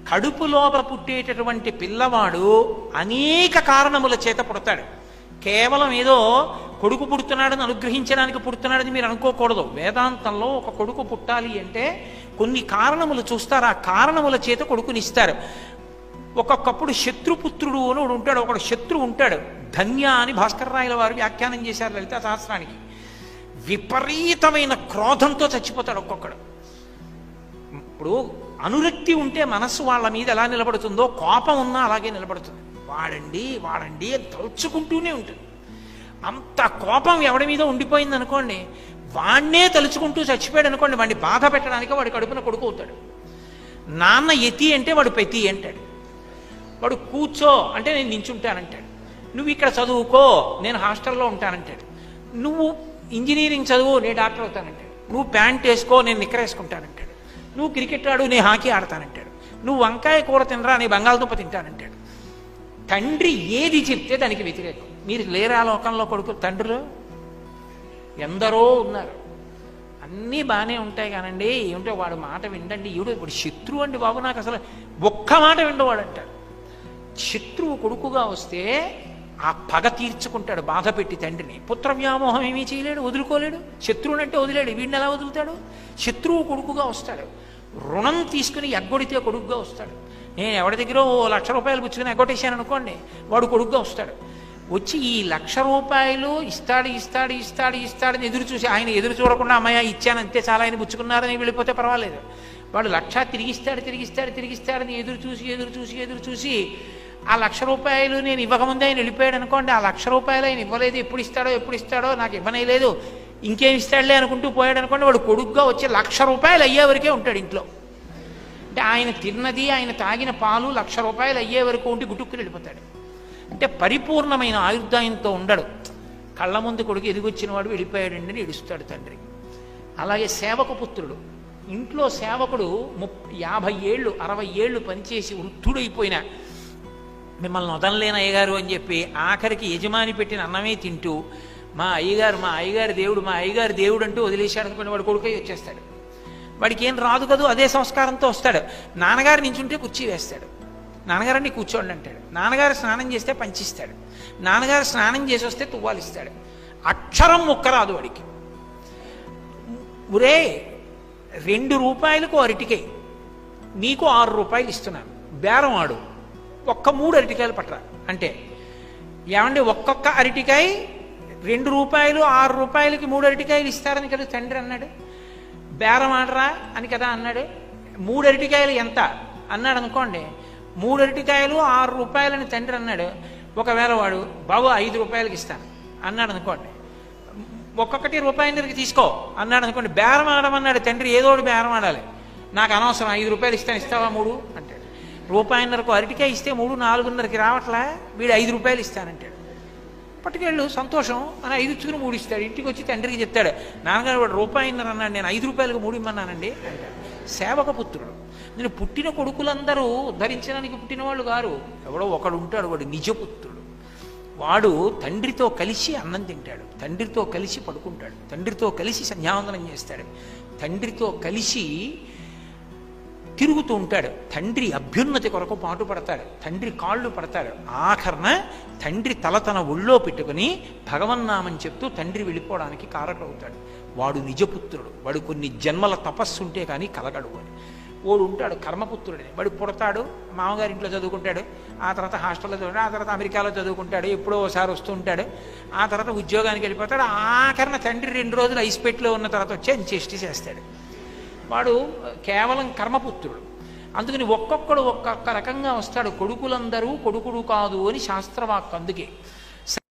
కడుపు లోపల పుట్టేటటువంటి పిల్లవాడు అనేక కారణముల చేత పుడతాడు. కేవలం ఏదో కొడుకు పుడుతున్నాడని అనుగ్రహించడానికి పుడుతున్నాడని మీరు అనుకోకూడదు. వేదాంతంలో ఒక కొడుకు పుట్టాలి అంటే కొన్ని కారణములు చూస్తారు, ఆ కారణముల చేత కొడుకునిస్తారు. ఒక్కొక్కప్పుడు శత్రుపుత్రుడు అని ఒకడు ఉంటాడు, ఒకడు శత్రువు ఉంటాడు. ధన్య అని భాస్కర్రాయల వారు వ్యాఖ్యానం చేశారు లలితా సహస్రానికి. విపరీతమైన క్రోధంతో చచ్చిపోతాడు ఒక్కొక్కడు. ఇప్పుడు అనురక్తి ఉంటే మనస్సు వాళ్ళ మీద ఎలా నిలబడుతుందో కోపం ఉన్నా అలాగే నిలబడుతుంది. వాడండి వాడండి అని తలుచుకుంటూనే ఉంటుంది. అంత కోపం ఎవడి మీద ఉండిపోయింది అనుకోండి, వాణ్ణే తలుచుకుంటూ చచ్చిపోయాడు అనుకోండి, వాడిని బాధ పెట్టడానికి వాడి కడుపున కొడుకు అవుతాడు. నాన్న ఎతి అంటే వాడు పెతి అంటాడు. వాడు కూర్చో అంటే నేను నించుంటానంటాడు. నువ్వు ఇక్కడ చదువుకో నేను హాస్టల్లో ఉంటానంటాడు. నువ్వు ఇంజనీరింగ్ చదువు నేను డాక్టర్ అవుతానంటాడు. నువ్వు ప్యాంట్ వేసుకో నేను నిక్కర వేసుకుంటానంటాడు. నువ్వు క్రికెట్ ఆడు నేను హాకీ ఆడతానంటాడు. నువ్వు వంకాయ కూర తినరా నేను బంగాళదుంప తింటానంటాడు. తండ్రి ఏది చెప్తే దానికి వ్యతిరేకం. మీరు లేరా లోకంలో కొడుకు తండ్రులు ఎందరో ఉన్నారు. అన్నీ బాగానే ఉంటాయి కానండి, ఏమిటో వాడు మాట విండండి. ఈవిడ ఇప్పుడు శత్రువు అండి బాబు, నాకు అసలు ఒక్క మాట విండవాడు అంటాడు. శత్రువు కొడుకుగా వస్తే ఆ పగ తీర్చుకుంటాడు బాధ పెట్టి తండ్రిని. పుత్ర వ్యామోహం ఏమీ చేయలేడు, వదులుకోలేడు. శత్రువునంటే వదిలేడు, వీడిని ఎలా వదులుతాడు? శత్రువు కొడుకుగా వస్తాడు. రుణం తీసుకుని ఎగ్గొడితే కొడుకుగా వస్తాడు. నేను ఎవరి దగ్గర ₹1,00,000 పుచ్చుకుని ఎగ్గొట్టేశాను అనుకోండి, వాడు కొడుకుగా వస్తాడు. వచ్చి ఈ ₹1,00,000 ఇస్తాడు ఇస్తాడు ఇస్తాడు ఇస్తాడని ఎదురు చూసి, ఆయన ఎదురు చూడకుండా అమ్మయ్య ఇచ్చాను అంతే చాలా ఆయన పుచ్చుకున్నారని వెళ్ళిపోతే పర్వాలేదు. వాడు 1,00,000 తిరిగిస్తాడు తిరిగిస్తాడు తిరిగిస్తాడని ఎదురు చూసి ఎదురు చూసి ఎదురు చూసి ఆ ₹1,00,000 నేను ఇవ్వకముందే ఆయన వెళ్ళిపోయాడు అనుకోండి, ఆ ₹1,00,000 ఆయన ఇవ్వలేదు, ఎప్పుడు ఇస్తాడో నాకు ఇవ్వనేలేదు, ఇంకేం ఇస్తాడులే అనుకుంటూ పోయాడు అనుకోండి, వాడు కొడుకుగా వచ్చి ₹1,00,000 అయ్యే వరకే ఉంటాడు ఇంట్లో. అంటే ఆయన తిన్నది ఆయన తాగిన పాలు ₹1,00,000 అయ్యే వరకు ఉండి గుట్టుక్కుని వెళ్ళిపోతాడు. అంటే పరిపూర్ణమైన ఆయుర్దాయంతో ఉండడు. కళ్ళ ముందు కొడుకు ఎదిగొచ్చిన వాడు వెళ్ళిపోయాడండి అని ఏడుస్తాడు తండ్రి. అలాగే సేవక పుత్రుడు, ఇంట్లో సేవకుడు 50 ఏళ్ళు 60 ఏళ్ళు పనిచేసి వృద్ధుడైపోయినా మిమ్మల్ని వదలలేని అయ్యగారు అని చెప్పి ఆఖరికి యజమాని పెట్టిన అన్నమే తింటూ మా అయ్యగారు దేవుడు అంటూ వదిలేశాడు అనుకుని వాడు కొడుకై వచ్చేస్తాడు. వాడికి ఏం రాదు కదూ, అదే సంస్కారంతో వస్తాడు. నాన్నగారు నించుంటే కుర్చీ వేస్తాడు, నాన్నగారిని కూర్చోండి అంటాడు. నాన్నగారు స్నానం చేస్తే పంచిస్తాడు, నాన్నగారు స్నానం చేసి వస్తే తువ్వాలిస్తాడు. అక్షరం ముక్కరాదు వాడికి. ఒరే ₹2 అరటికాయ నీకు ₹6 ఇస్తున్నాను, బేరం ఆడు, ఒక్క 3 అరటికాయలు పట్టరా అంటే, ఏమండి ఒక్కొక్క అరటికాయ ₹2 ₹6కి 3 అరటికాయలు ఇస్తారని కదా తండ్రి అన్నాడు. బేరం ఆడరా అని కదా అన్నాడు. 3 అరటికాయలు ఎంత అన్నాడు అనుకోండి, 3 అరటికాయలు ₹6 అని తండ్రి అన్నాడు. ఒకవేళ వాడు బాబు ₹5కి ఇస్తాను అన్నాడు అనుకోండి, ఒక్కొక్కటి ₹1 తీసుకో అన్నాడు అనుకోండి, బేరం ఆడమన్నాడు తండ్రి. ఏదో ఒకటి బేరం ఆడాలి, నాకు అనవసరం ₹5 ఇస్తాను, ఇస్తావా 3 అంటాడు. ₹1.5 అరటికాయ ఇస్తే 3 4.5కి రావట్లా, వీడు ₹5 ఇస్తానంటాడు. పట్టుకెళ్ళు సంతోషం అని 5 ఇచ్చుకుని 3 ఇస్తాడు. ఇంటికి వచ్చి తండ్రికి చెప్తాడు, నాన్నగారు వాడు ₹1.5 అన్నాడు, నేను ₹5కి 3 ఇమ్మన్నానండి అంటాడు. సేవక పుత్రుడు. నేను పుట్టిన కొడుకులందరూ ఉద్ధరించడానికి పుట్టిన వాళ్ళు గారు, ఎవడో ఒకడు ఉంటాడు, వాడు నిజపుత్రుడు. వాడు తండ్రితో కలిసి అన్నం తింటాడు, తండ్రితో కలిసి పడుకుంటాడు, తండ్రితో కలిసి సంధ్యావందనం చేస్తాడు, తండ్రితో కలిసి తిరుగుతూ ఉంటాడు, తండ్రి అభ్యున్నతి కొరకు పాటుపడతాడు, తండ్రి కాళ్ళు పడతాడు. ఆఖరణ తండ్రి తల తన ఒళ్ళో పెట్టుకుని భగవన్నామం చెప్తూ తండ్రి వెళ్ళిపోవడానికి కారకుడవుతాడు. వాడు నిజపుత్రుడు. వాడు కొన్ని జన్మల తపస్సు ఉంటే కానీ కలగడు అని. వాడు ఉంటాడు కర్మపుత్రుడని. వాడు పుడతాడు, మామగారి ఇంట్లో చదువుకుంటాడు, ఆ తర్వాత హాస్టల్లో చదువుతాడు, ఆ తర్వాత అమెరికాలో చదువుకుంటాడు, ఎప్పుడో ఒకసారి వస్తూ ఉంటాడు, ఆ తర్వాత ఉద్యోగానికి వెళ్ళిపోతాడు. ఆఖరణ తండ్రి 2 రోజులు ఐస్పెట్లో ఉన్న తర్వాత వచ్చి అంత్యేష్టి చేస్తాడు. వాడు కేవలం కర్మపుత్రుడు. అందుకని ఒక్కొక్కడు ఒక్కొక్క రకంగా వస్తాడు. కొడుకులందరూ కొడుకుడు కాదు అని శాస్త్రవాక్కు. అందుకే